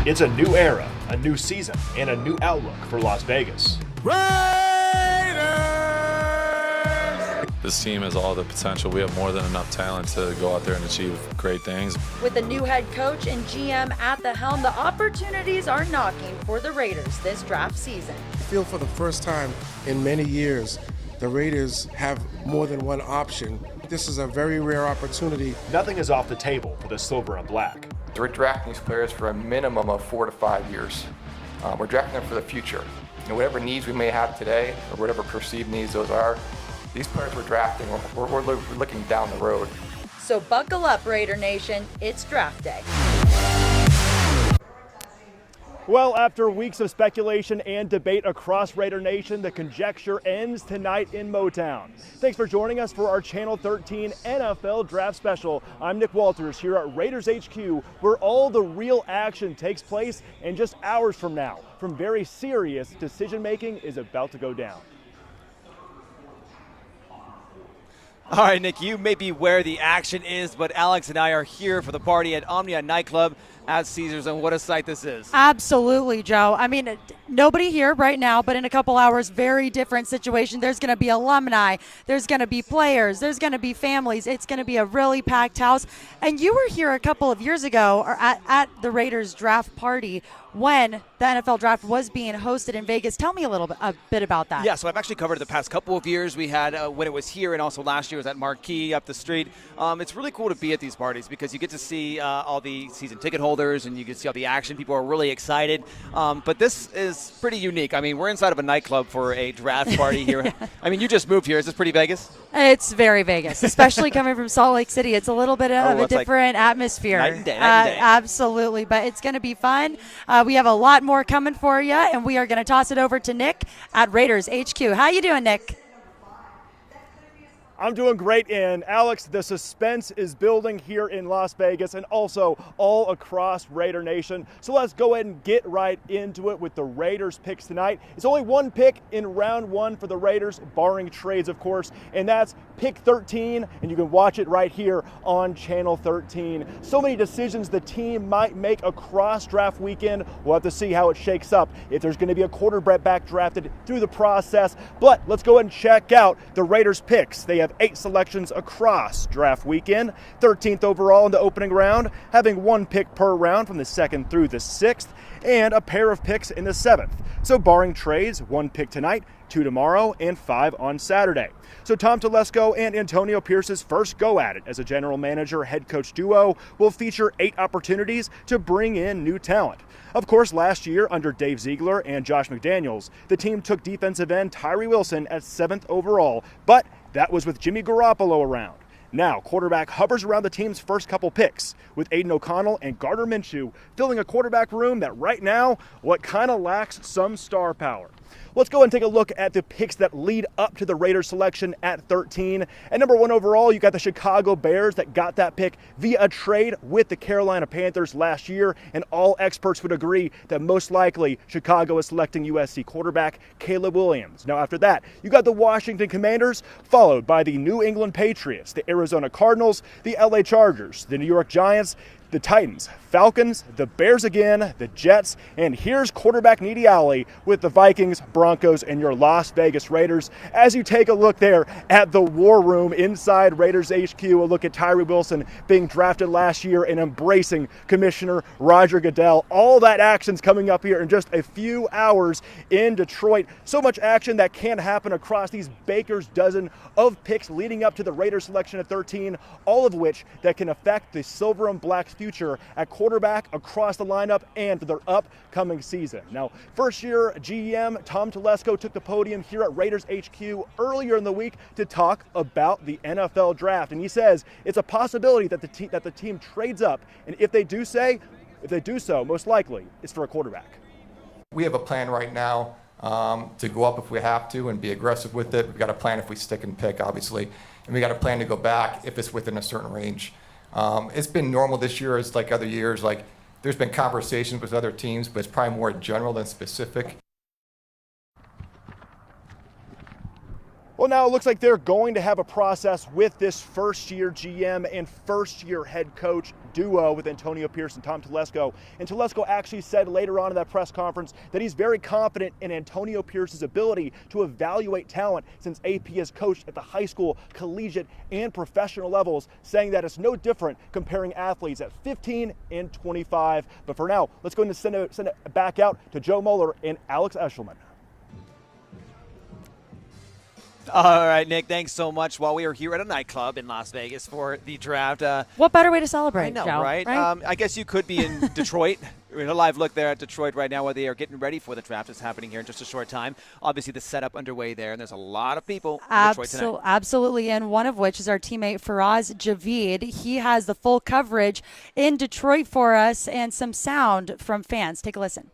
It's a new era, a new season, and a new outlook for Las Vegas. This team has all the potential. We have more than enough talent to go out there and achieve great things. With a new head coach and GM at the helm, the opportunities are knocking for the Raiders this draft season. I feel for the first time in many years, the Raiders have more than one option. This is a very rare opportunity. Nothing is off the table for the silver and black. We're drafting these players for a minimum of 4 to 5 years. We're drafting them for the future. Whatever needs we may have today, or whatever perceived needs those are, these players we're drafting, we're looking down the road. So buckle up, Raider Nation. It's draft day. Well, after weeks of speculation and debate across Raider Nation, the conjecture ends tonight in Motown. Thanks for joining us for our Channel 13 NFL Draft Special. I'm Nick Walters here at Raiders HQ, where all the real action takes place, and just hours from now, from very serious decision-making is about to go down. All right, Nick, you may be where the action is, but Alex and I are here for the party at Omnia Nightclub at Caesars, and what a sight this is. Absolutely, Joe. I mean, nobody here right now, but in a couple hours, very different situation. There's going to be alumni, there's going to be players, there's going to be families. It's going to be a really packed house. And you were here a couple of years ago or at the Raiders draft party when the NFL draft was being hosted in Vegas. Tell me a bit about that. Yeah, so I've actually covered it the past couple of years. We had when it was here, and also last year was at Marquee up the street. It's really cool to be at these parties because you get to see all the season ticket holders, and you can see all the action. People are really excited. But this is pretty unique. I mean, we're inside of a nightclub for a draft party here. I mean, you just moved here. Is this pretty Vegas? It's very Vegas, especially coming from Salt Lake City. It's a little bit of a different atmosphere. Night and day. Absolutely, but it's going to be fun. We have a lot more coming for you, and we are going to toss it over to Nick at Raiders HQ. How you doing, Nick? I'm doing great, and Alex, the suspense is building here in Las Vegas and also all across Raider Nation. So let's go ahead and get right into it with the Raiders picks tonight. It's only one pick in round one for the Raiders, barring trades, of course, and that's pick 13, and you can watch it right here on Channel 13. So many decisions the team might make across draft weekend. We'll have to see how it shakes up, if there's going to be a quarterback drafted through the process. But let's go ahead and check out the Raiders picks. They have 8 selections across draft weekend, 13th overall in the opening round, having 1 pick per round from the 2nd through the 6th, and a pair of picks in the 7th. So barring trades, 1 pick tonight, 2 tomorrow, and 5 on Saturday. So Tom Telesco and Antonio Pierce's first go at it as a general manager head coach duo will feature 8 opportunities to bring in new talent. Of course, last year under Dave Ziegler and Josh McDaniels, the team took defensive end Tyree Wilson at 7th overall, but that was with Jimmy Garoppolo around. Now, quarterback hovers around the team's first couple picks, with Aiden O'Connell and Gardner Minshew filling a quarterback room that right now, what kind of lacks some star power. Let's go and take a look at the picks that lead up to the Raiders selection at 13. At number 1 overall, you got the Chicago Bears that got that pick via a trade with the Carolina Panthers last year, and all experts would agree that most likely Chicago is selecting USC quarterback Caleb Williams. Now after that, you got the Washington Commanders, followed by the New England Patriots, the Arizona Cardinals, the LA Chargers, the New York Giants, the Titans, Falcons, the Bears again, the Jets, and here's quarterback needy alley with the Vikings, Broncos, and your Las Vegas Raiders. As you take a look there at the war room inside Raiders HQ, a look at Tyree Wilson being drafted last year and embracing Commissioner Roger Goodell. All that action's coming up here in just a few hours in Detroit. So much action that can happen across these baker's dozen of picks leading up to the Raiders selection at 13, all of which that can affect the silver and black future at quarterback across the lineup and for their upcoming season. Now, first-year GM Tom Telesco took the podium here at Raiders HQ earlier in the week to talk about the NFL draft, and he says it's a possibility that the team trades up, and if they do so, most likely it's for a quarterback. We have a plan right now to go up if we have to and be aggressive with it. We've got a plan if we stick and pick, obviously, and we got a plan to go back if it's within a certain range. It's been normal this year as like other years. Like there's been conversations with other teams, but it's probably more general than specific. Well, now it looks like they're going to have a process with this first-year GM and first-year head coach duo with Antonio Pierce and Tom Telesco. And Telesco actually said later on in that press conference that he's very confident in Antonio Pierce's ability to evaluate talent since AP has coached at the high school, collegiate, and professional levels, saying that it's no different comparing athletes at 15 and 25. But for now, let's go and send it back out to Joe Moeller and Alex Eschelman. All right, Nick, thanks so much. While we are here at a nightclub in Las Vegas for the draft. What better way to celebrate, I know, Joe, right? I guess you could be in Detroit. We're in a live look there at Detroit right now where they are getting ready for the draft. It's happening here in just a short time. Obviously, the setup underway there, and there's a lot of people in Detroit tonight. Absolutely, and one of which is our teammate Faraz Javid. He has the full coverage in Detroit for us and some sound from fans. Take a listen.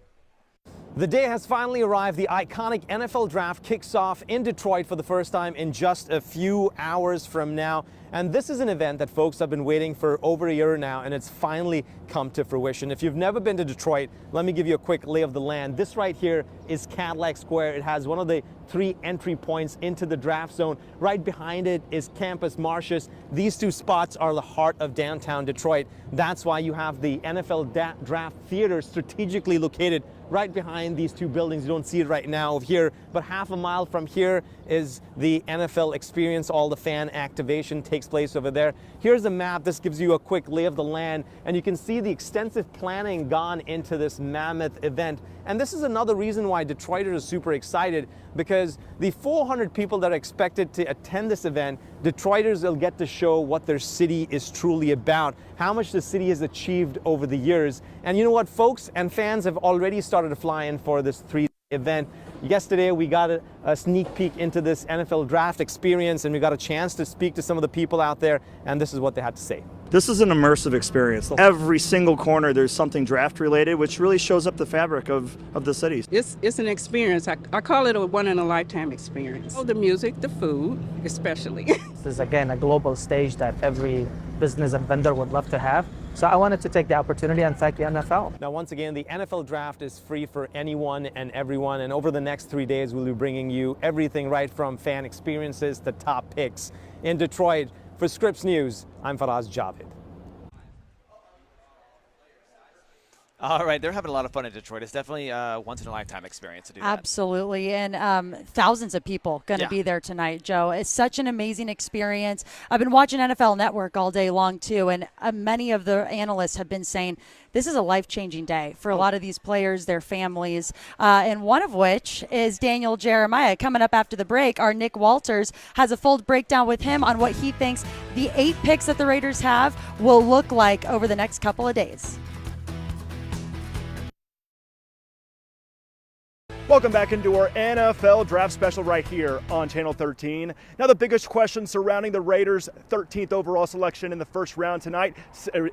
The day has finally arrived. The iconic NFL draft kicks off in Detroit for the first time in just a few hours from now. And this is an event that folks have been waiting for over a year now, and it's finally come to fruition. If you've never been to Detroit, let me give you a quick lay of the land. This right here is Cadillac Square. It has one of the 3 entry points into the draft zone. Right behind it is Campus Martius. These 2 spots are the heart of downtown Detroit. That's why you have the NFL Draft Theater strategically located right behind these 2 buildings. You don't see it right now here, but half a mile from here is the NFL Experience. All the fan activation takes place over there. Here's a map. This gives you a quick lay of the land, and you can see the extensive planning gone into this mammoth event. And this is another reason why Detroiters are super excited, because the 400 people that are expected to attend this event, Detroiters will get to show what their city is truly about, how much the city has achieved over the years. And you know what, folks and fans have already started to fly in for this 3-day event. Yesterday, we got a sneak peek into this NFL draft experience, and we got a chance to speak to some of the people out there, and this is what they had to say. This is an immersive experience. Every single corner, there's something draft related, which really shows up the fabric of the cities. It's an experience. I call it a one-in-a-lifetime experience. Oh, the music, the food, especially. This is, again, a global stage that every business and vendor would love to have. So I wanted to take the opportunity and thank the NFL. Now, once again, the NFL draft is free for anyone and everyone. And over the next 3 days, we'll be bringing you everything right from fan experiences to top picks. In Detroit, for Scripps News, I'm Faraz Javid. All right, they're having a lot of fun in Detroit. It's definitely a once-in-a-lifetime experience to do that. Absolutely, and thousands of people going to be there tonight, Joe. It's such an amazing experience. I've been watching NFL Network all day long, too, and many of the analysts have been saying this is a life-changing day for a lot of these players, their families, and one of which is Daniel Jeremiah. Coming up after the break, our Nick Walters has a full breakdown with him on what he thinks the 8 picks that the Raiders have will look like over the next couple of days. Welcome back into our NFL Draft Special right here on Channel 13. Now, the biggest question surrounding the Raiders' 13th overall selection in the first round tonight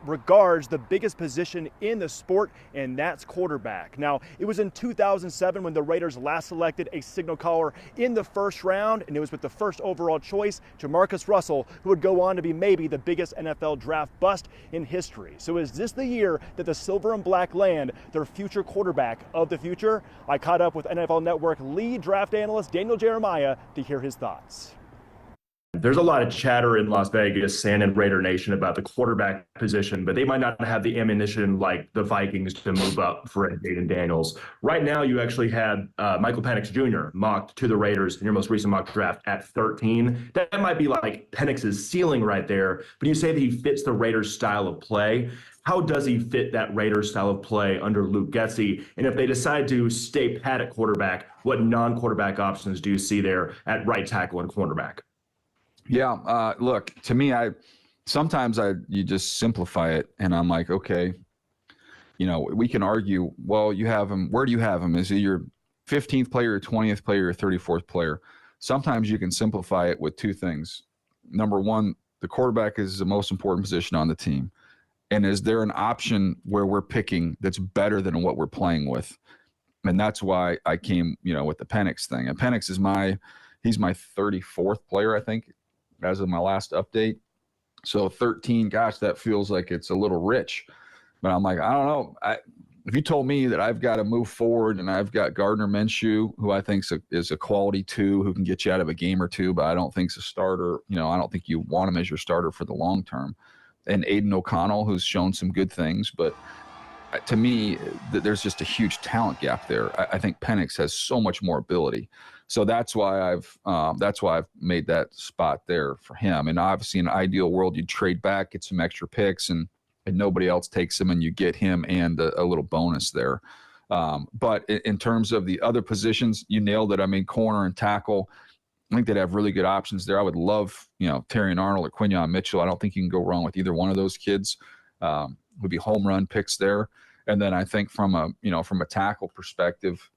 regards the biggest position in the sport, and that's quarterback. Now, it was in 2007 when the Raiders last selected a signal caller in the first round, and it was with the first overall choice, Jamarcus Russell, who would go on to be maybe the biggest NFL draft bust in history. So is this the year that the Silver and Black land their future quarterback of the future? I caught up with NFL Network lead draft analyst Daniel Jeremiah to hear his thoughts. There's a lot of chatter in Las Vegas and in Raider Nation about the quarterback position, but they might not have the ammunition like the Vikings to move up for Jayden Daniels. Right now, you actually had Michael Penix Jr. mocked to the Raiders in your most recent mock draft at 13. That might be like Penix's ceiling right there, but you say that he fits the Raiders' style of play. How does he fit that Raiders style of play under Luke Getsy? And if they decide to stay pat at quarterback, what non-quarterback options do you see there at right tackle and cornerback? Yeah, look, to me, sometimes you just simplify it, and I'm like, okay, you know, we can argue, well, you have him, where do you have him? Is he your 15th player, 20th player, or 34th player? Sometimes you can simplify it with 2 things. Number one, the quarterback is the most important position on the team. And is there an option where we're picking that's better than what we're playing with? And that's why I came, you know, with the Penix thing. And Penix is he's my 34th player, I think, as of my last update. So 13, gosh, that feels like it's a little rich. But I'm like, I don't know. If you told me that I've got to move forward and I've got Gardner Minshew, who I think is a quality 2, who can get you out of a game or 2, but I don't think is a starter. You know, I don't think you want him as your starter for the long term. and Aiden O'Connell, who's shown some good things, but to me, there's just a huge talent gap there. I think Penix has so much more ability, so that's why I've made that spot there for him. And obviously, in an ideal world, you'd trade back, get some extra picks, and nobody else takes him, and you get him and a little bonus there. But in terms of the other positions, you nailed it. I mean, corner and tackle, I think they'd have really good options there. I would love, Terrion Arnold or Quinyon Mitchell. I don't think you can go wrong with either one of those kids. Would be home run picks there. And then I think from a tackle perspective,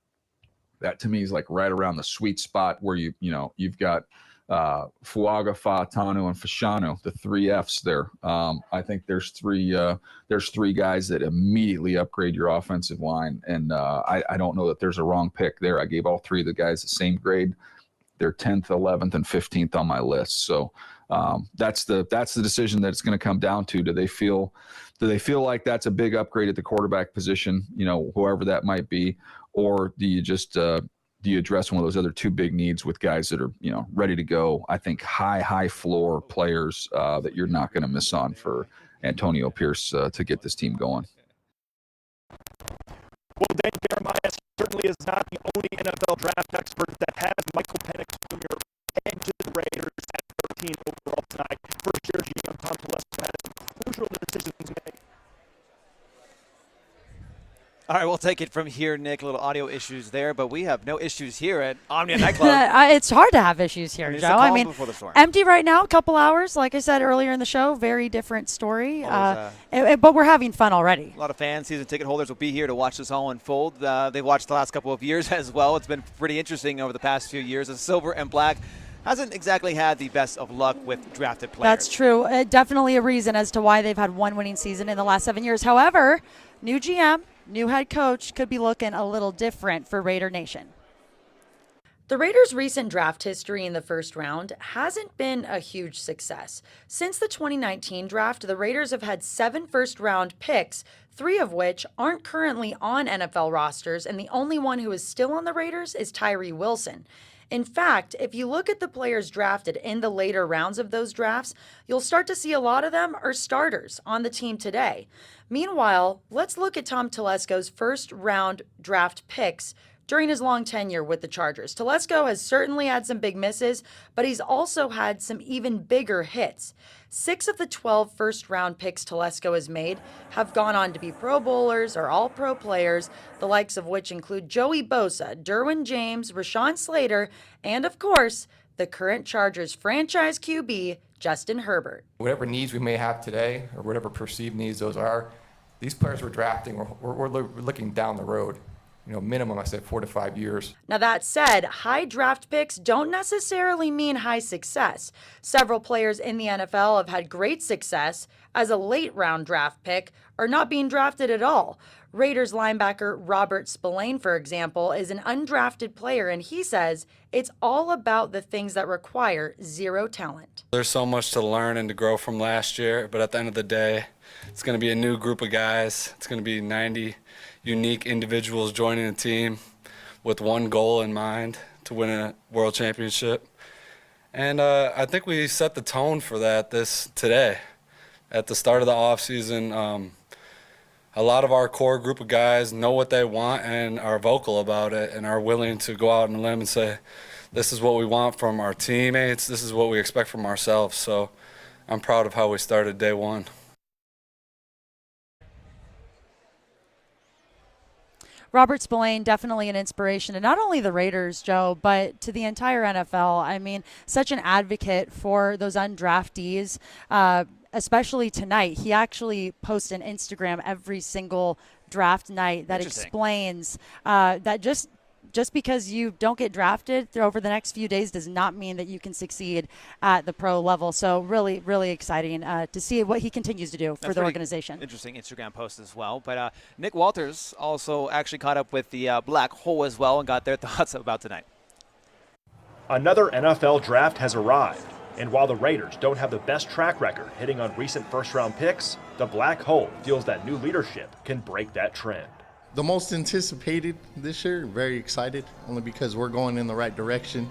that to me is like right around the sweet spot where you've got Fuaga, Faatanu, and Fashanu, the 3 Fs there. I think there's three guys that immediately upgrade your offensive line, and I don't know that there's a wrong pick there. I gave all 3 of the guys the same grade. They're 10th, 11th, and 15th on my list. So that's the decision that it's going to come down to. Do they feel like that's a big upgrade at the quarterback position, whoever that might be, or do you just do you address one of those other 2 big needs with guys that are ready to go? I think high floor players that you're not going to miss on for Antonio Pierce to get this team going. Well, Dan Jeremiah certainly is not the only NFL draft expert that has Michael Penix Jr. heading to the Raiders at 13 overall tonight. First-year GM Tom Telesco has some crucial decisions to make. All right, we'll take it from here, Nick. A little audio issues there, but we have no issues here at Omnia Nightclub. It's hard to have issues here, Joe. I mean, empty right now, a couple hours. Like I said earlier in the show, very different story. But we're having fun already. A lot of fans, season ticket holders will be here to watch this all unfold. They've watched the last couple of years as well. It's been pretty interesting over the past few years. The silver and black hasn't exactly had the best of luck with drafted players. That's true. Definitely a reason as to why they've had one winning season in the last 7 years. However, new GM, new head coach could be looking a little different for Raider Nation. The Raiders' recent draft history in the first round hasn't been a huge success. Since the 2019 draft, the Raiders have had 7 first-round picks, 3 of which aren't currently on NFL rosters, and the only one who is still on the Raiders is Tyree Wilson. In fact, if you look at the players drafted in the later rounds of those drafts, you'll start to see a lot of them are starters on the team today. Meanwhile, let's look at Tom Telesco's first-round draft picks during his long tenure with the Chargers. Telesco has certainly had some big misses, but he's also had some even bigger hits. 6 of the 12 first-round picks Telesco has made have gone on to be Pro Bowlers or All-Pro players, the likes of which include Joey Bosa, Derwin James, Rashawn Slater, and, of course, the current Chargers franchise QB, Justin Herbert. Whatever needs we may have today, or whatever perceived needs those are, these players we're drafting, we're looking down the road. Minimum, I said 4 to 5 years. Now that said, high draft picks don't necessarily mean high success. Several players in the NFL have had great success as a late round draft pick or not being drafted at all. Raiders linebacker Robert Spillane, for example, is an undrafted player, and he says it's all about the things that require zero talent. There's so much to learn and to grow from last year, but at the end of the day, it's going to be a new group of guys. It's going to be 90 unique individuals joining a team with one goal in mind, to win a world championship. And I think we set the tone for that today. At the start of the offseason, a lot of our core group of guys know what they want and are vocal about it and are willing to go out on a limb and say, this is what we want from our teammates, this is what we expect from ourselves. So I'm proud of how we started day one. Robert Spillane, definitely an inspiration to not only the Raiders, Joe, but to the entire NFL. I mean, such an advocate for those undraftees, especially tonight. He actually posts an Instagram every single draft night that explains that just because you don't get drafted over the next few days does not mean that you can succeed at the pro level. So really, really exciting to see what he continues to do for the organization. Interesting Instagram post as well. But Nick Walters also actually caught up with the Black Hole as well and got their thoughts about tonight. Another NFL draft has arrived. And while the Raiders don't have the best track record hitting on recent first-round picks, the Black Hole feels that new leadership can break that trend. The most anticipated this year, very excited, only because we're going in the right direction.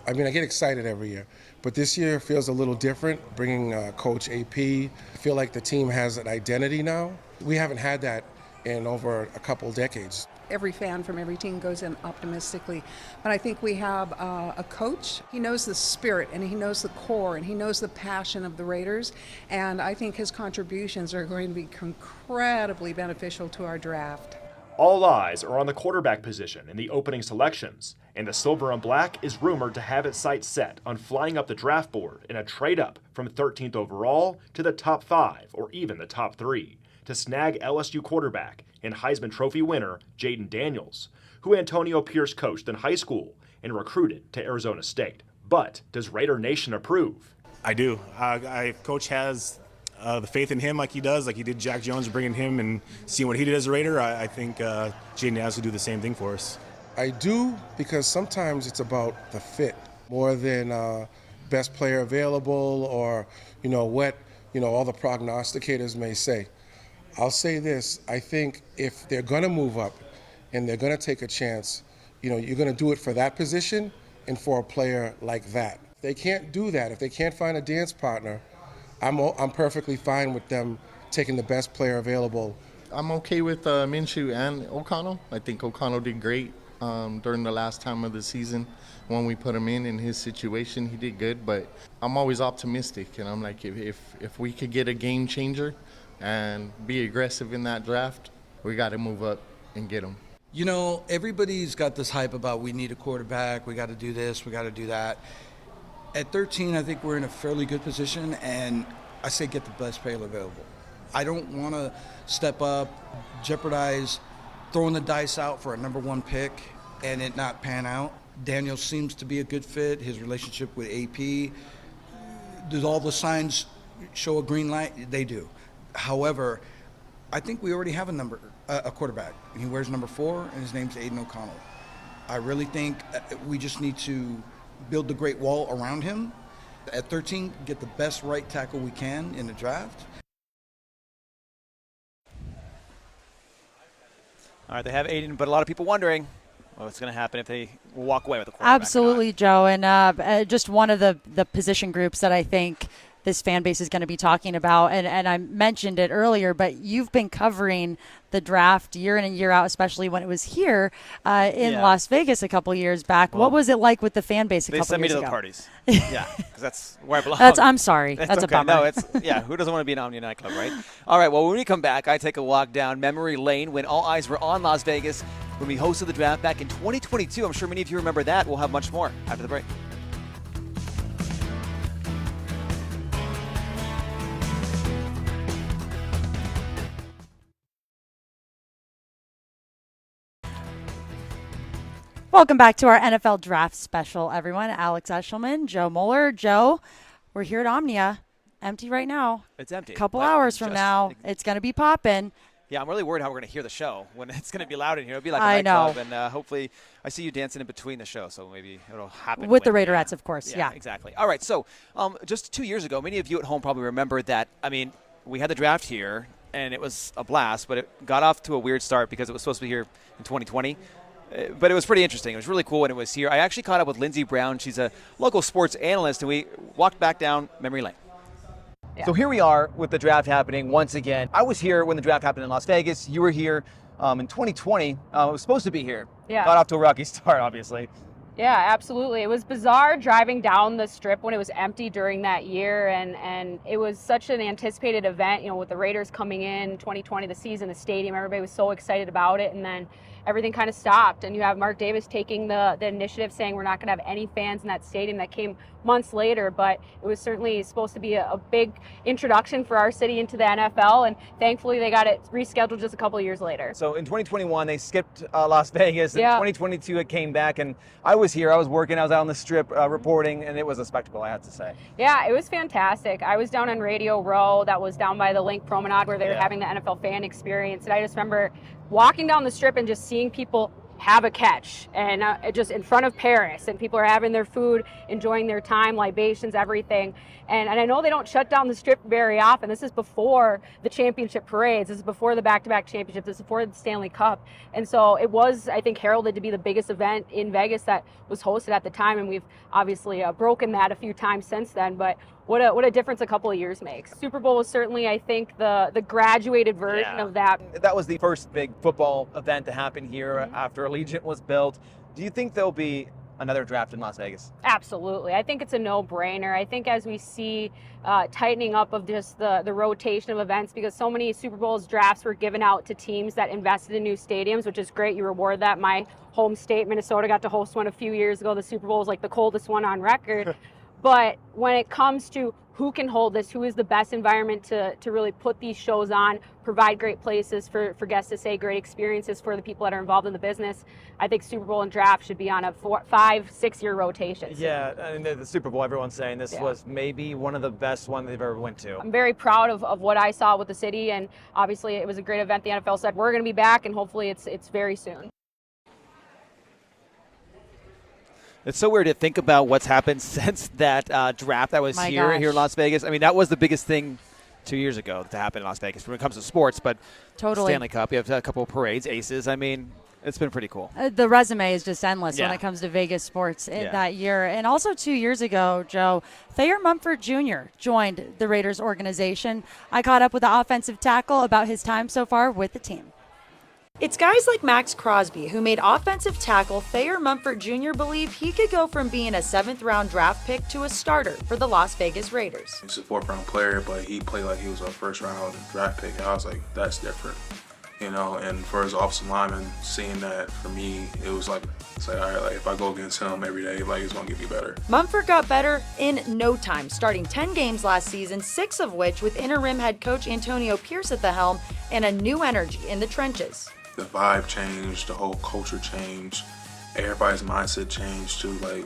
I mean, I get excited every year, but this year feels a little different, bringing Coach AP. I feel like the team has an identity now. We haven't had that in over a couple decades. Every fan from every team goes in optimistically, but I think we have a coach. He knows the spirit, and he knows the core, and he knows the passion of the Raiders, and I think his contributions are going to be incredibly beneficial to our draft. All eyes are on the quarterback position in the opening selections, and the Silver and Black is rumored to have its sights set on flying up the draft board in a trade-up from 13th overall to the top 5 or even the top 3 to snag LSU quarterback and Heisman Trophy winner Jaden Daniels, who Antonio Pierce coached in high school and recruited to Arizona State. But does Raider Nation approve? I do. Coach has the faith in him like he does, like he did Jack Jones, bringing him and seeing what he did as a Raider. I think Jaden Daniels will do the same thing for us. I do, because sometimes it's about the fit more than best player available or, what, all the prognosticators may say. I'll say this, I think if they're going to move up and they're going to take a chance, you're going to do it for that position and for a player like that. If they can't do that, if they can't find a dance partner, I'm perfectly fine with them taking the best player available. I'm okay with Minshew and O'Connell. I think O'Connell did great during the last time of the season. When we put him in his situation, he did good, but I'm always optimistic, and I'm like, if we could get a game changer and be aggressive in that draft, we got to move up and get him. Everybody's got this hype about we need a quarterback, we got to do this, we got to do that. At 13, I think we're in a fairly good position, and I say get the best player available. I don't want to step up, jeopardize throwing the dice out for a number 1 pick and it not pan out. Daniel seems to be a good fit. His relationship with AP, does all the signs show a green light? They do. However, I think we already have a quarterback. He wears number 4, and his name's Aiden O'Connell. I really think we just need to build the great wall around him. At 13, get the best right tackle we can in the draft. All right, they have Aiden, but a lot of people wondering what's going to happen if they walk away with the quarterback. Absolutely, Joe. And just one of the position groups that I think this fan base is going to be talking about, and I mentioned it earlier, but you've been covering the draft year in and year out, especially when it was here in Las Vegas a couple years back. Well, what was it like with the fan base a couple years ago? They sent me to the parties. Yeah, because that's where I belong. I'm sorry. That's okay. a bummer. No, who doesn't want to be in Omni nightclub, right? All right, well, when we come back, I take a walk down memory lane when all eyes were on Las Vegas when we hosted the draft back in 2022. I'm sure many of you remember that. We'll have much more after the break. Welcome back to our NFL Draft Special, everyone. Alex Eschelman, Joe Moeller. Joe, we're here at Omnia. Empty right now. It's empty. A couple hours from now, it's going to be popping. Yeah, I'm really worried how we're going to hear the show when it's going to be loud in here. It'll be like a nightclub, and hopefully I see you dancing in between the show, so maybe it'll happen. With the Raiderettes, of course, yeah. Exactly. All right, so just 2 years ago, many of you at home probably remember that, we had the draft here, and it was a blast, but it got off to a weird start because it was supposed to be here in 2020. But it was pretty interesting. It was really cool when it was here. I actually caught up with Lindsey Brown. She's a local sports analyst, and we walked back down memory lane. Yeah. So here we are with the draft happening once again. I was here when the draft happened in Las Vegas. You were here in 2020. I was supposed to be here. Yeah. Got off to a rocky start, obviously. Yeah, absolutely. It was bizarre driving down the strip when it was empty during that year, and it was such an anticipated event, with the Raiders coming in 2020, the season, the stadium, everybody was so excited about it, and then everything kind of stopped, and you have Mark Davis taking the initiative, saying we're not going to have any fans in that stadium. That came months later, but it was certainly supposed to be a big introduction for our city into the NFL, and thankfully they got it rescheduled just a couple of years later. So in 2021, they skipped Las Vegas. In 2022, it came back, and I was here. I was working. I was out on the strip reporting, and it was a spectacle, I have to say. Yeah, it was fantastic. I was down on Radio Row. That was down by the Link Promenade where they were having the NFL fan experience, and I just remember walking down the strip and just seeing people have a catch and just in front of Paris, and people are having their food, enjoying their time, libations, everything. And I know they don't shut down the strip very often. This is before the championship parades. This is before the back-to-back championships. This is before the Stanley Cup. And so it was, I think, heralded to be the biggest event in Vegas that was hosted at the time. And we've obviously broken that a few times since then. But what a difference a couple of years makes. Super Bowl was certainly, I think, the graduated version of that. That was the first big football event to happen here after Allegiant was built. Do you think there'll be another draft in Las Vegas? Absolutely. I think it's a no-brainer. I think as we see tightening up of just the rotation of events, because so many Super Bowls drafts were given out to teams that invested in new stadiums, which is great. You reward that. My home state, Minnesota, got to host one a few years ago. The Super Bowl was like the coldest one on record. But when it comes to who can hold this, who is the best environment to really put these shows on, provide great places for guests to say, great experiences for the people that are involved in the business, I think Super Bowl and draft should be on a 5-6 year rotation. Yeah, I mean, the Super Bowl, everyone's saying this was maybe one of the best ones they've ever went to. I'm very proud of what I saw with the city, and obviously it was a great event. The NFL said we're going to be back, and hopefully it's very soon. It's so weird to think about what's happened since that draft that was here in Las Vegas. I mean, that was the biggest thing 2 years ago to happen in Las Vegas when it comes to sports. But Stanley Cup, you have a couple of parades, aces. I mean, it's been pretty cool. The resume is just endless when it comes to Vegas sports that year. And also 2 years ago, Joe, Feer M Ford Jr. joined the Raiders organization. I caught up with the offensive tackle about his time so far with the team. It's guys like Max Crosby who made offensive tackle Feer M Ford Jr. believe he could go from being a 7th-round draft pick to a starter for the Las Vegas Raiders. He's a 4th-round player, but he played like he was a 1st-round draft pick. I was like, that's different, you know. And for his offensive lineman, seeing that for me, it was like, it's like, all right, like if I go against him every day, like it's gonna get me better. Mumford got better in no time, starting 10 games last season, 6 of which with interim head coach Antonio Pierce at the helm and a new energy in the trenches. The vibe changed, the whole culture changed, everybody's mindset changed too. Like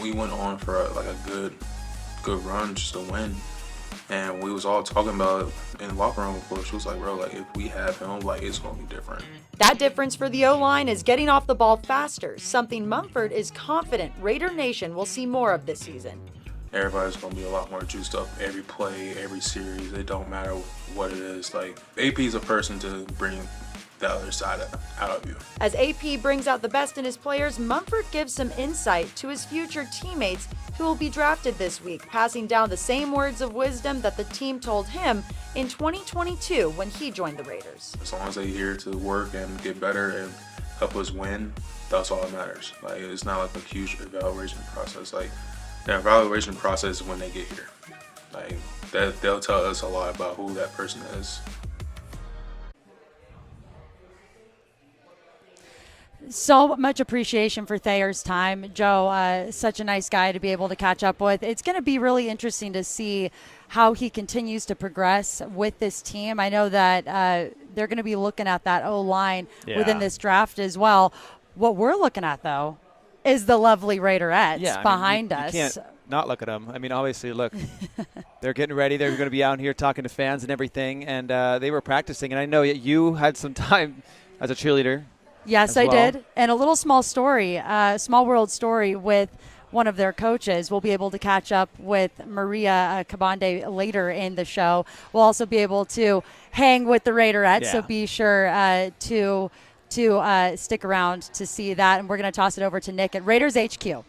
we went on for a good run just to win, and we was all talking about in the locker room. Of course, it was like, bro, like if we have him, like it's gonna be different. That difference for the O-line is getting off the ball faster, something Mumford is confident Raider Nation will see more of this season. Everybody's gonna be a lot more juiced up every play, every series. It don't matter what it is. Like AP is a person to bring the other side out of you. As AP brings out the best in his players, Mumford gives some insight to his future teammates who will be drafted this week, passing down the same words of wisdom that the team told him in 2022 when he joined the Raiders. As long as they're here to work and get better and help us win, that's all that matters. Like it's not like a huge evaluation process. Like the evaluation process is when they get here. Like they'll tell us a lot about who that person is. So much appreciation for Thayer's time. Joe, such a nice guy to be able to catch up with. It's going to be really interesting to see how he continues to progress with this team. I know that they're going to be looking at that O-line within this draft as well. What we're looking at, though, is the lovely Raiderettes behind us. You can't not look at them. I mean, obviously, look, they're getting ready. They're going to be out here talking to fans and everything, and they were practicing. And I know you had some time as a cheerleader. Yes, I did. And a little small world story with one of their coaches. We'll be able to catch up with Maria Cabande later in the show. We'll also be able to hang with the Raiderettes, so be sure to stick around to see that. And we're going to toss it over to Nick at Raiders HQ.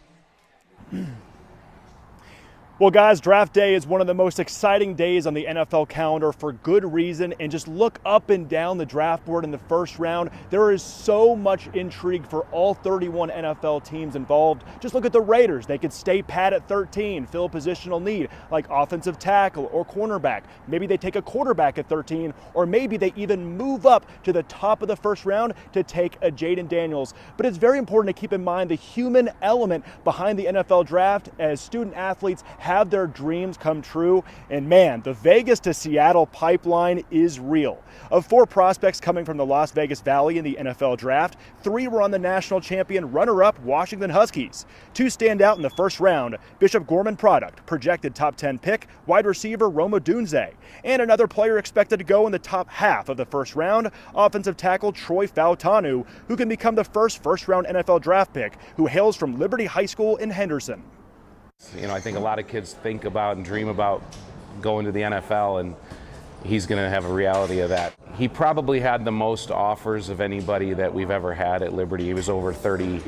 Well, guys, draft day is one of the most exciting days on the NFL calendar for good reason. And just look up and down the draft board in the first round. There is so much intrigue for all 31 NFL teams involved. Just look at the Raiders. They could stay pat at 13, fill a positional need like offensive tackle or cornerback. Maybe they take a quarterback at 13, or maybe they even move up to the top of the first round to take a Jaden Daniels. But it's very important to keep in mind the human element behind the NFL draft, as student athletes have have their dreams come true. And man, the Vegas to Seattle pipeline is real. Of 4 prospects coming from the Las Vegas Valley in the NFL draft, 3 were on the national champion runner-up Washington Huskies. 2 stand out in the first round: Bishop Gorman product, projected top 10 pick, wide receiver Rome Odunze, and another player expected to go in the top half of the first round, offensive tackle Troy Fautanu, who can become the first-round NFL draft pick, who hails from Liberty High School in Henderson. You know, I think a lot of kids think about and dream about going to the NFL, and he's going to have a reality of that. He probably had the most offers of anybody that we've ever had at Liberty. He was over 30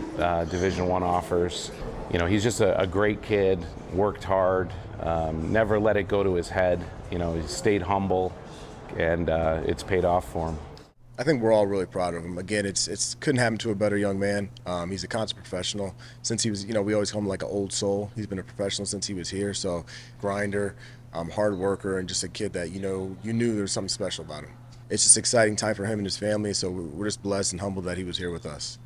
Division I offers. You know, he's just a great kid, worked hard, never let it go to his head. You know, he stayed humble, and it's paid off for him. I think we're all really proud of him. Again, it's couldn't happen to a better young man. He's a constant professional. Since he was, you know, we always call him like an old soul. He's been a professional since he was here. So, grinder, hard worker, and just a kid that, you know, you knew there was something special about him. It's just exciting time for him and his family. So we're just blessed and humbled that he was here with us.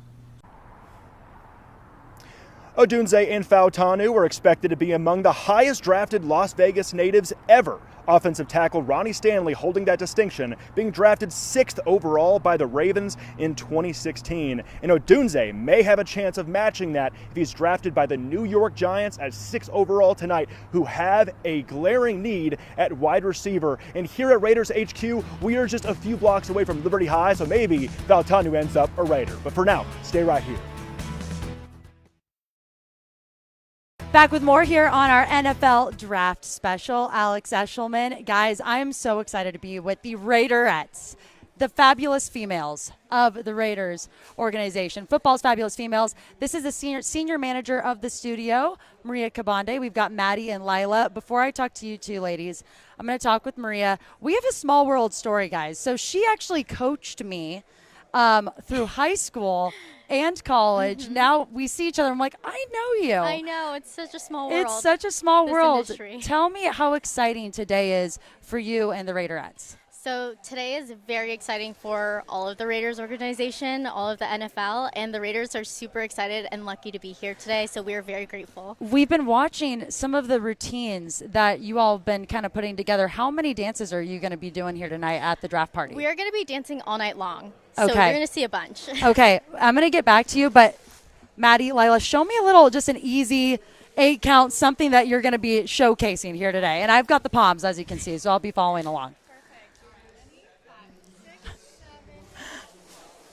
Odunze and Fautanu are expected to be among the highest drafted Las Vegas natives ever. Offensive tackle Ronnie Stanley holding that distinction, being drafted 6th overall by the Ravens in 2016. And Odunze may have a chance of matching that if he's drafted by the New York Giants at 6th overall tonight, who have a glaring need at wide receiver. And here at Raiders HQ, we are just a few blocks away from Liberty High, so maybe Fautanu ends up a Raider. But for now, stay right here. Back with more here on our NFL Draft Special. Alex Eschelman. Guys, I am so excited to be with the Raiderettes, the fabulous females of the Raiders organization. Football's fabulous females. This is the senior manager of the studio, Maria Cabande. We've got Maddie and Lila. Before I talk to you two ladies, I'm going to talk with Maria. We have a small world story, guys. So she actually coached me through high school and college. Now we see each other. I'm like, I know you. I know. It's such a small world. It's such a small world. Industry. Tell me how exciting today is for you and the Raiderettes. So today is very exciting for all of the Raiders organization, all of the NFL, and the Raiders are super excited and lucky to be here today, so we are very grateful. We've been watching some of the routines that you all have been kind of putting together. How many dances are you going to be doing here tonight at the draft party? We are going to be dancing all night long, so okay. you're going to see a bunch. Okay, I'm going to get back to you, but Maddie, Lila, show me a little, just an easy 8 count, something that you're going to be showcasing here today. And I've got the palms, as you can see, so I'll be following along.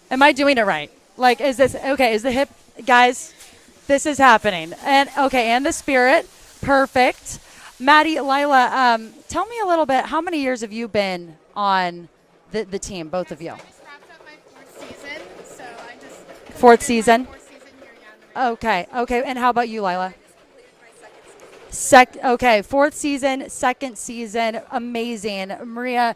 Am I doing it right? Like, is this, okay, is the hip, guys, this is happening. And, okay, and the spirit, perfect. Maddie, Lila, tell me a little bit, how many years have you been on the team, both of you? I just wrapped up my 4th season, so I just... 4th season? 4th season here, yeah. Okay, and how about you, Lila? Okay, 4th season, 2nd season, amazing. Maria,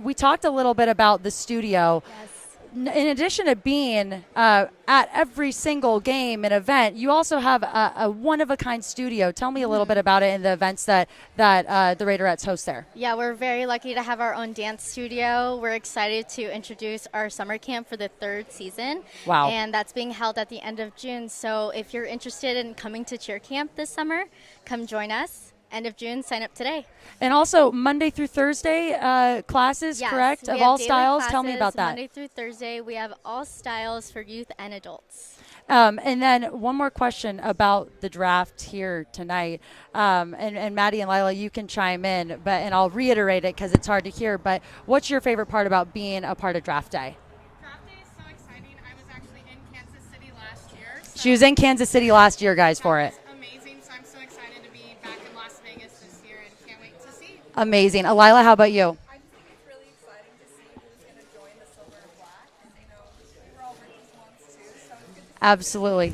we talked a little bit about the studio. Yes. In addition to being at every single game and event, you also have a one-of-a-kind studio. Tell me a little bit about it and the events that the Raiderettes host there. Yeah, we're very lucky to have our own dance studio. We're excited to introduce our summer camp for the 3rd season. Wow. And that's being held at the end of June. So if you're interested in coming to cheer camp this summer, come join us. End of June, sign up today. And also Monday through Thursday classes, yes, correct? Of all styles? Classes, Tell me about that. Monday through Thursday, we have all styles for youth and adults. And then one more question about the draft here tonight. And Maddie and Lila, you can chime in, and I'll reiterate it because it's hard to hear. But what's your favorite part about being a part of draft day? Draft day is so exciting. I was actually in Kansas City last year. She was in Kansas City last year, guys, for it. Amazing. So I'm so excited to be back in Las Vegas this year and can't wait to see. Amazing. Lila, how about you? I just think it's really exciting to see who's going to join the silver and black. And, you know, we're all rookies once too, so it's good to see. Absolutely.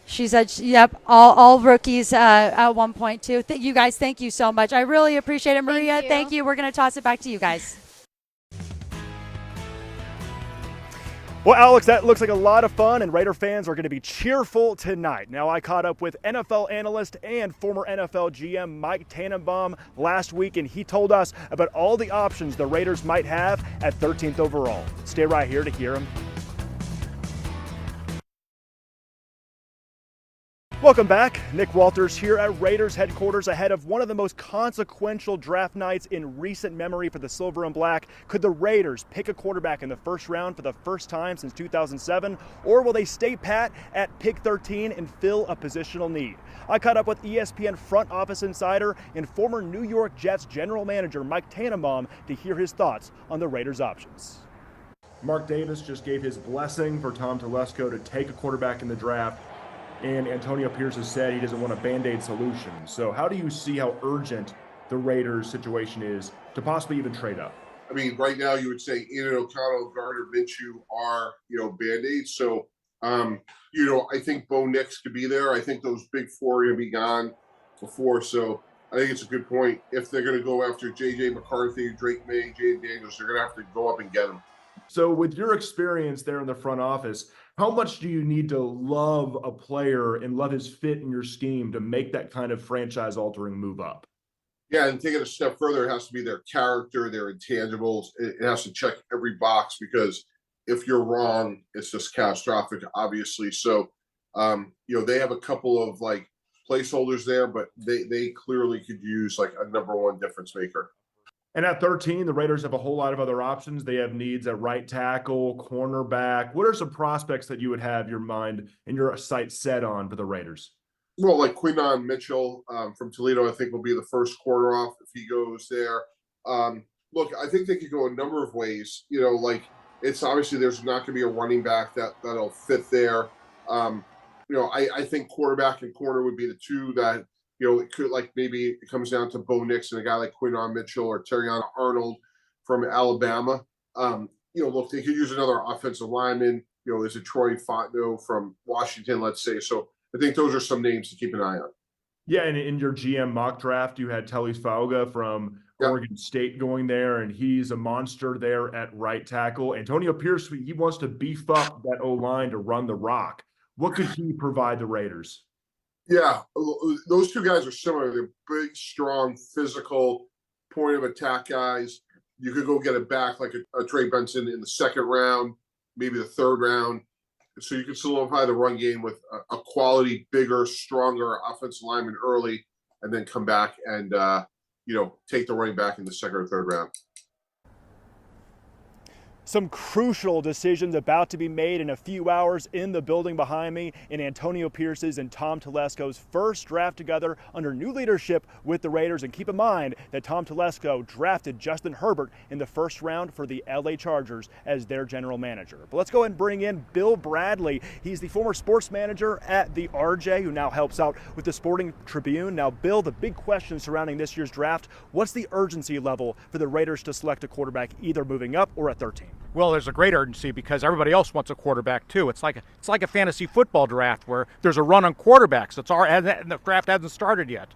She said, yep, all rookies at one point too. You guys, thank you so much. I really appreciate it. Maria, thank you. We're going to toss it back to you guys. Well, Alex, that looks like a lot of fun, and Raider fans are going to be cheerful tonight. Now, I caught up with NFL analyst and former NFL GM Mike Tannenbaum last week, and he told us about all the options the Raiders might have at 13th overall. Stay right here to hear him. Welcome back. Nick Walters here at Raiders headquarters ahead of one of the most consequential draft nights in recent memory for the Silver and Black. Could the Raiders pick a quarterback in the first round for the first time since 2007, or will they stay pat at pick 13 and fill a positional need? I caught up with ESPN front office insider and former New York Jets general manager Mike Tannenbaum to hear his thoughts on the Raiders' options. Mark Davis just gave his blessing for Tom Telesco to take a quarterback in the draft. And Antonio Pierce has said he doesn't want a Band-Aid solution. So how do you see how urgent the Raiders situation is to possibly even trade up? I mean, right now you would say Ian O'Connell, Gardner Minshew are, Band-Aids. So, I think Bo Nix could be there. I think those big four are going to be gone before. So I think it's a good point. If they're going to go after J.J. McCarthy, Drake May, Jaden Daniels, they're going to have to go up and get them. So with your experience there in the front office, how much do you need to love a player and love his fit in your scheme to make that kind of franchise-altering move up? Yeah, and take it a step further, it has to be their character, their intangibles. It has to check every box, because if you're wrong, it's just catastrophic, obviously. So, they have a couple of placeholders there, but they clearly could use a number one difference maker. And at 13, the Raiders have a whole lot of other options. They have needs at right tackle, cornerback. What are some prospects that you would have your mind and your sights set on for the Raiders? Well, Quinton Mitchell from Toledo, I think, will be the first corner off if he goes there. Look, I think they could go a number of ways. It's obviously there's not going to be a running back that'll fit there. I think quarterback and corner would be the two that, it could maybe it comes down to Bo Nix and a guy like Quinton Mitchell or Terrion Arnold from Alabama. Look, they could use another offensive lineman. Is it Troy Fontenot from Washington, let's say. So I think those are some names to keep an eye on. Yeah, and in your GM mock draft, you had Telly Fauga from Oregon State going there, and he's a monster there at right tackle. Antonio Pierce, he wants to beef up that O-line to run the rock. What could he provide the Raiders? Yeah, those two guys are similar. They're big, strong, physical, point of attack guys. You could go get it back like a Trey Benson in the second round, maybe the third round. So you can solidify the run game with a quality, bigger, stronger offensive lineman early, and then come back and, take the running back in the second or third round. Some crucial decisions about to be made in a few hours in the building behind me in Antonio Pierce's and Tom Telesco's first draft together under new leadership with the Raiders. And keep in mind that Tom Telesco drafted Justin Herbert in the first round for the LA Chargers as their general manager. But let's go ahead and bring in Bill Bradley. He's the former sports manager at the RJ, who now helps out with the Sporting Tribune. Now, Bill, the big question surrounding this year's draft, what's the urgency level for the Raiders to select a quarterback either moving up or at 13? Well, there's a great urgency because everybody else wants a quarterback too. It's like a fantasy football draft where there's a run on quarterbacks. And the draft hasn't started yet.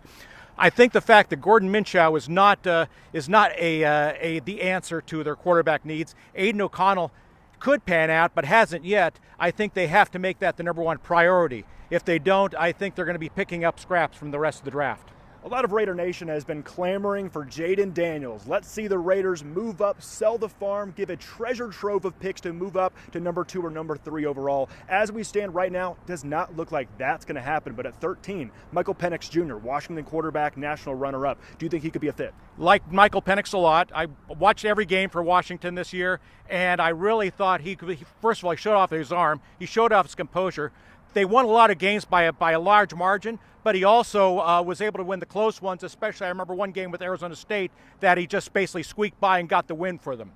I think the fact that Gardner Minshew is not the answer to their quarterback needs. Aiden O'Connell could pan out, but hasn't yet. I think they have to make that the number one priority. If they don't, I think they're going to be picking up scraps from the rest of the draft. A lot of Raider Nation has been clamoring for Jaden Daniels. Let's see the Raiders move up, sell the farm, give a treasure trove of picks to move up to number 2 or number 3 overall. As we stand right now, does not look like that's going to happen. But at 13, Michael Penix Jr., Washington quarterback, national runner-up. Do you think he could be a fit? Like Michael Penix a lot. I watched every game for Washington this year, and I really thought he could. First of all, he showed off his arm. He showed off his composure. They won a lot of games by a large margin, but he also was able to win the close ones, especially I remember one game with Arizona State that he just basically squeaked by and got the win for them.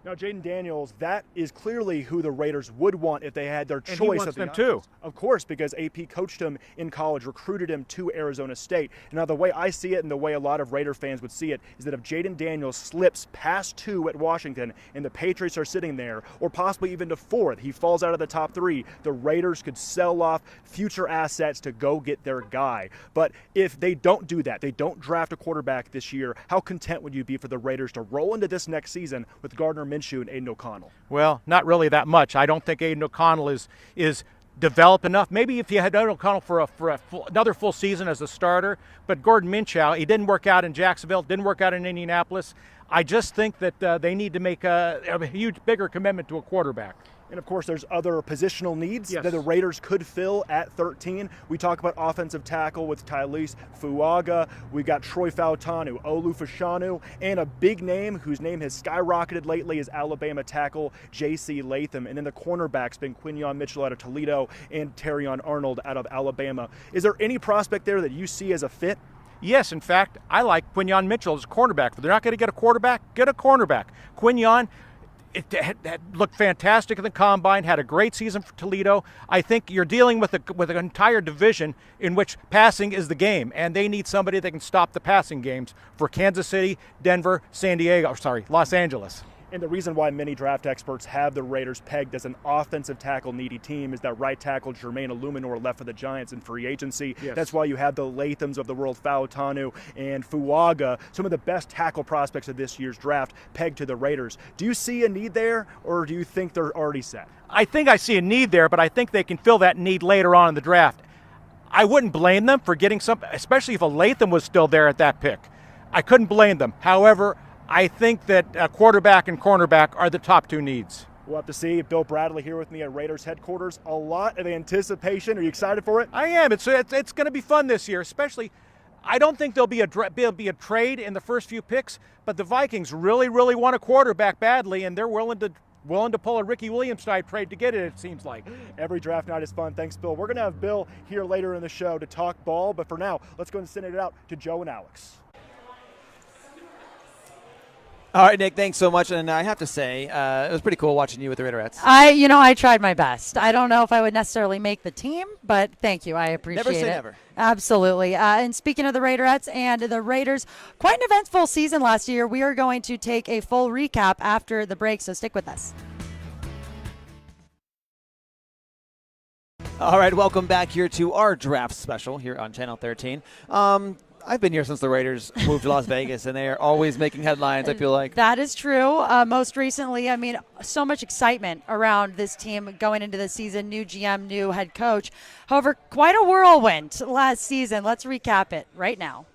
Now, Jaden Daniels, that is clearly who the Raiders would want if they had their choice. And he wants them too. Of course, because AP coached him in college, recruited him to Arizona State. And now the way I see it and the way a lot of Raider fans would see it is that if Jaden Daniels slips past 2 at Washington and the Patriots are sitting there, or possibly even to 4th, he falls out of the top 3, the Raiders could sell off future assets to go get their guy. But if they don't do that, they don't draft a quarterback this year, how content would you be for the Raiders to roll into this next season with Gardner Minshew and Aiden O'Connell? Well, not really that much. I don't think Aiden O'Connell is developed enough. Maybe if you had Aiden O'Connell for another full season as a starter, but Gardner Minshew, he didn't work out in Jacksonville, didn't work out in Indianapolis. I just think that they need to make a huge, bigger commitment to a quarterback. And of course, there's other positional needs that the Raiders could fill at 13. We talk about offensive tackle with Tylise Fuaga. We got Troy Fautanu, Olu Fashanu, and a big name whose name has skyrocketed lately is Alabama tackle J.C. Latham. And then the cornerbacks been Quinyon Mitchell out of Toledo and Terrion Arnold out of Alabama. Is there any prospect there that you see as a fit? Yes, in fact, I like Quinyon Mitchell as a cornerback. If they're not going to get a quarterback, get a cornerback. Quinyon, it looked fantastic in the combine, had a great season for Toledo. I think you're dealing with an entire division in which passing is the game, and they need somebody that can stop the passing games for Kansas City, Denver, Los Angeles. And the reason why many draft experts have the Raiders pegged as an offensive tackle needy team is that right tackle Jermaine Illuminor left for the Giants in free agency. Yes. That's why you have the Lathams of the world, Fautanu and Fuaga, some of the best tackle prospects of this year's draft, pegged to the Raiders. Do you see a need there, or do you think they're already set? I think I see a need there, but I think they can fill that need later on in the draft. I wouldn't blame them for getting some, especially if a Latham was still there at that pick. I couldn't blame them. However, I think that quarterback and cornerback are the top two needs. We'll have to see. Bill Bradley here with me at Raiders headquarters. A lot of anticipation. Are you excited for it? I am. It's going to be fun this year, especially. I don't think there'll be a trade in the first few picks, but the Vikings really, really want a quarterback badly, and they're willing to pull a Ricky Williams-type trade to get it seems like. Every draft night is fun. Thanks, Bill. We're going to have Bill here later in the show to talk ball, but for now, let's go and send it out to Joe and Alex. All right, Nick, thanks so much. And I have to say, it was pretty cool watching you with the Raiderettes. I tried my best. I don't know if I would necessarily make the team, but thank you. I appreciate it. Never say never. Absolutely. And speaking of the Raiderettes and the Raiders, quite an eventful season last year. We are going to take a full recap after the break, so stick with us. All right, welcome back here to our draft special here on Channel 13. I've been here since the Raiders moved to Las Vegas, and they are always making headlines, I feel like. That is true. Most recently, so much excitement around this team going into the season. New GM, new head coach. However, quite a whirlwind last season. Let's recap it right now.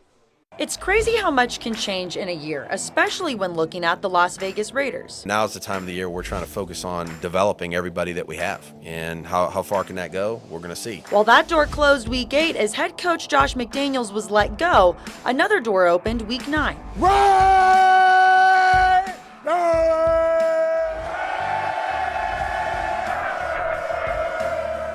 It's crazy how much can change in a year, especially when looking at the Las Vegas Raiders. Now's the time of the year we're trying to focus on developing everybody that we have. And how far can that go? We're going to see. While that door closed week 8 as head coach Josh McDaniels was let go, another door opened week 9.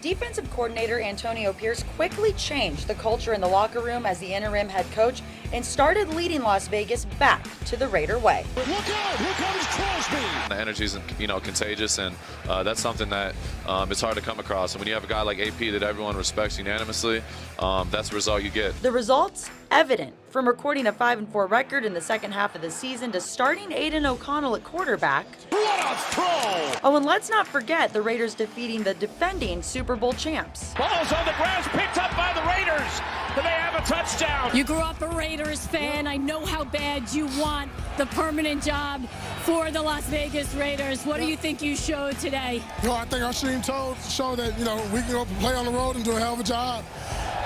Defensive coordinator Antonio Pierce quickly changed the culture in the locker room as the interim head coach and started leading Las Vegas back to the Raider way. Look out! Here comes Crosby! The energy is, contagious, and that's something that it's hard to come across. And when you have a guy like AP that everyone respects unanimously, that's the result you get. The results evident from recording a 5-4 record in the second half of the season to starting Aiden O'Connell at quarterback. What a throw! Oh, and let's not forget the Raiders defeating the defending Super Bowl champs. Ball's on the ground, picked up by the Raiders, and they have a touchdown. You grew up a Raiders fan. I know how bad you want the permanent job for the Las Vegas Raiders. What do you think you showed today? Well, I think our team showed that, we can go play on the road and do a hell of a job.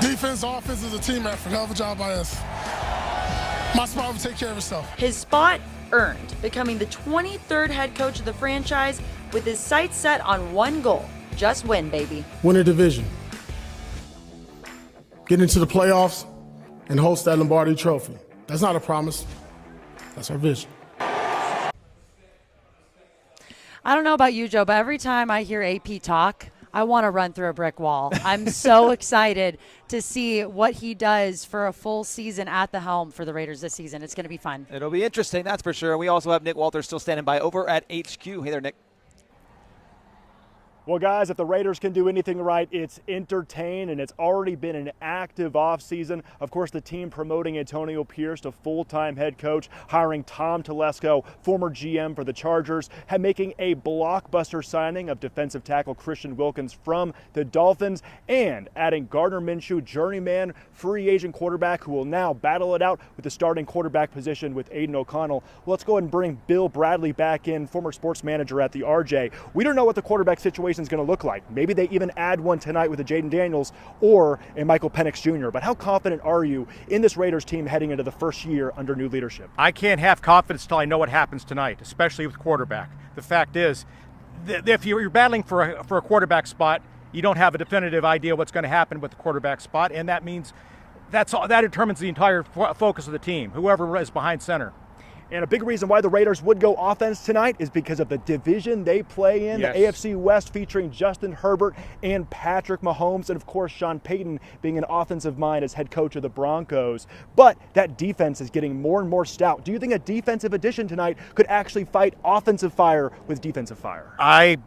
Defense, offense is a team effort. Hell of a job by us. My spot will take care of itself. His spot earned, becoming the 23rd head coach of the franchise with his sights set on one goal. Just win, baby. Win a division. Get into the playoffs and host that Lombardi Trophy. That's not a promise. That's our vision. I don't know about you, Joe, but every time I hear AP talk, I want to run through a brick wall. I'm so excited to see what he does for a full season at the helm for the Raiders this season. It's going to be fun. It'll be interesting, that's for sure. We also have Nick Walters still standing by over at HQ. Hey there, Nick. Well, guys, if the Raiders can do anything right, it's entertain, and it's already been an active offseason. Of course, the team promoting Antonio Pierce to full-time head coach, hiring Tom Telesco, former GM for the Chargers, making a blockbuster signing of defensive tackle Christian Wilkins from the Dolphins, and adding Gardner Minshew, journeyman free agent quarterback who will now battle it out with the starting quarterback position with Aiden O'Connell. Well, let's go ahead and bring Bill Bradley back in, former sports manager at the RJ. We don't know what the quarterback situation is going to look like. Maybe they even add one tonight with a Jaden Daniels or a Michael Penix Jr. But how confident are you in this Raiders team heading into the first year under new leadership? I can't have confidence till I know what happens tonight, especially with quarterback. The fact is, if you're battling for a quarterback spot, you don't have a definitive idea what's going to happen with the quarterback spot, and that means that determines the entire focus of the team, whoever is behind center. And a big reason why the Raiders would go offense tonight is because of the division they play in, Yes. the AFC West, featuring Justin Herbert and Patrick Mahomes, and of course Sean Payton being an offensive mind as head coach of the Broncos. But that defense is getting more and more stout. Do you think a defensive addition tonight could actually fight offensive fire with defensive fire?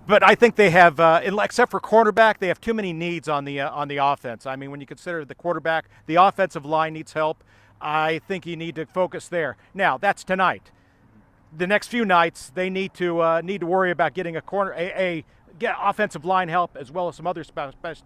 But I think they have, except for cornerback, they have too many needs on the offense. I mean, when you consider the quarterback, the offensive line needs help. I think you need to focus there. Now, that's tonight. The next few nights, they need to worry about getting get offensive line help as well as some other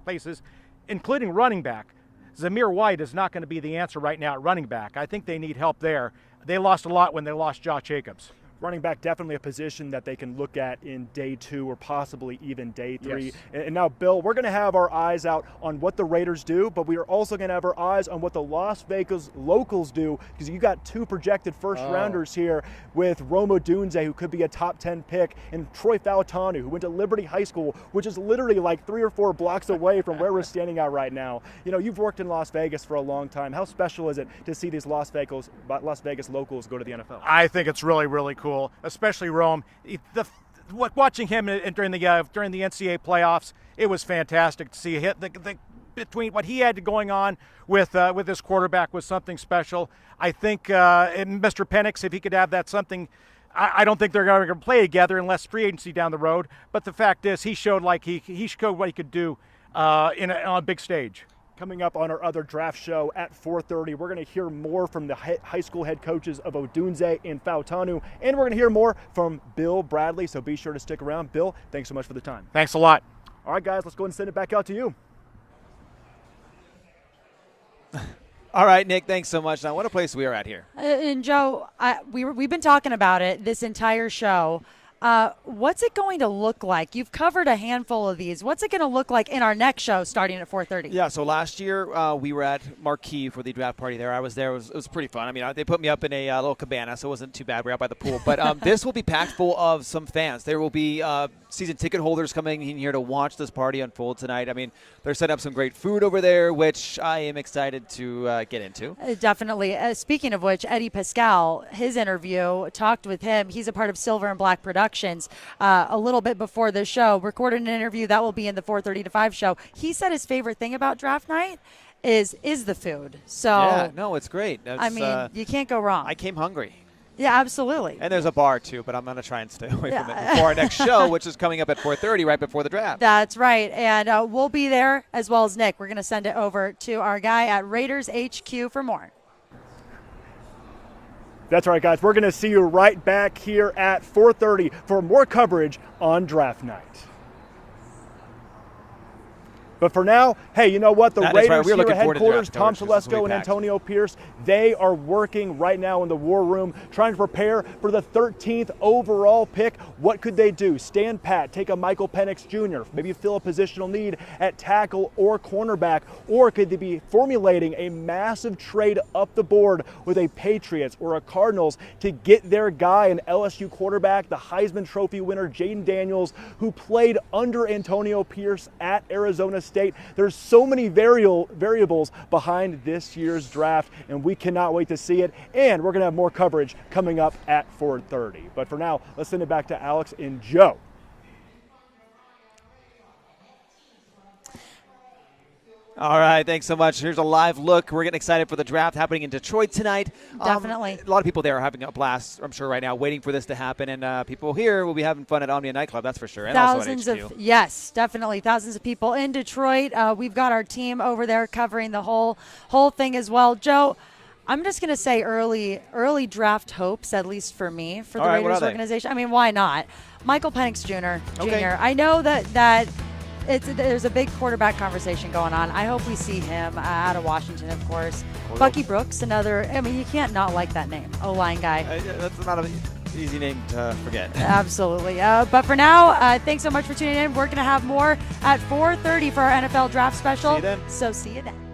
places, including running back. Zamir White is not going to be the answer right now at running back. I think they need help there. They lost a lot when they lost Josh Jacobs. Running back, definitely a position that they can look at in day 2 or possibly even day 3. Yes. And now, Bill, we're going to have our eyes out on what the Raiders do, but we are also going to have our eyes on what the Las Vegas locals do, because you got 2 projected first-rounders here with Rome Odunze, who could be a top 10 pick, and Troy Fautanu, who went to Liberty High School, which is literally like 3 or 4 blocks away from where we're standing at right now. You know, you've worked in Las Vegas for a long time. How special is it to see these Las Vegas locals go to the NFL? I think it's really, really cool, especially Rome. Watching him during the NCAA playoffs, it was fantastic to see between what he had going on with his quarterback was something special. I think Mr. Penix, if he could have that something, I don't think they're going to play together unless free agency down the road. But the fact is, he showed what he could do on a big stage. Coming up on our other draft show at 4:30, we're going to hear more from the high school head coaches of Odunze and Fautanu, and we're going to hear more from Bill Bradley, so be sure to stick around. Bill, thanks so much for the time. Thanks a lot. All right, guys, let's go ahead and send it back out to you. All right, Nick, thanks so much. Now, what a place we are at here. And Joe, we've been talking about it this entire show. What's it going to look like? You've covered a handful of these. What's it going to look like in our next show starting at 4:30? Yeah, so last year we were at Marquee for the draft party there. I was there. It was pretty fun. I mean, they put me up in a little cabana, so it wasn't too bad. We're out by the pool. But this will be packed full of some fans. There will be season ticket holders coming in here to watch this party unfold tonight. I mean, they're setting up some great food over there, which I am excited to get into. Definitely. Speaking of which, Eddie Pascal, his interview, talked with him. He's a part of Silver and Black Productions. A little bit before the show, recorded an interview that will be in the 4:30 to 5 show. He said his favorite thing about draft night is the food. So yeah, no, it's great. I mean, you can't go wrong. I came hungry. Yeah, absolutely. And there's a bar too, but I'm going to try and stay away from it before our next show, which is coming up at 4:30, right before the draft. That's right, and we'll be there as well as Nick. We're going to send it over to our guy at Raiders HQ for more. That's right, guys. We're going to see you right back here at 4:30 for more coverage on draft night. But for now, hey, you know what? The Raiders here at headquarters, Tom Telesco and Antonio Pierce, they are working right now in the war room, trying to prepare for the 13th overall pick. What could they do? Stand pat, take a Michael Penix Jr., maybe fill a positional need at tackle or cornerback, or could they be formulating a massive trade up the board with a Patriots or a Cardinals to get their guy, an LSU quarterback, the Heisman Trophy winner, Jaden Daniels, who played under Antonio Pierce at Arizona State. There's so many variables behind this year's draft, and we cannot wait to see it. And we're going to have more coverage coming up at 4:30. But for now, let's send it back to Alex and Joe. All right, thanks so much. Here's a live look. We're getting excited for the draft happening in Detroit tonight. Definitely. A lot of people there are having a blast, I'm sure, right now, waiting for this to happen. And people here will be having fun at Omnia Nightclub, that's for sure. And Thousands also at HQ. yes, definitely. Thousands of people in Detroit. We've got our team over there covering the whole thing as well. Joe, I'm just going to say early draft hopes, at least for me, for the Raiders organization. I mean, why not? Michael Penix Jr. Okay. I know that there's a big quarterback conversation going on. I hope we see him out of Washington, of course. Bucky Brooks, another. I mean, you can't not like that name, O-line guy. That's not an easy name to forget. Absolutely. But for now, thanks so much for tuning in. We're going to have more at 4:30 for our NFL draft special. See you then. So see you then.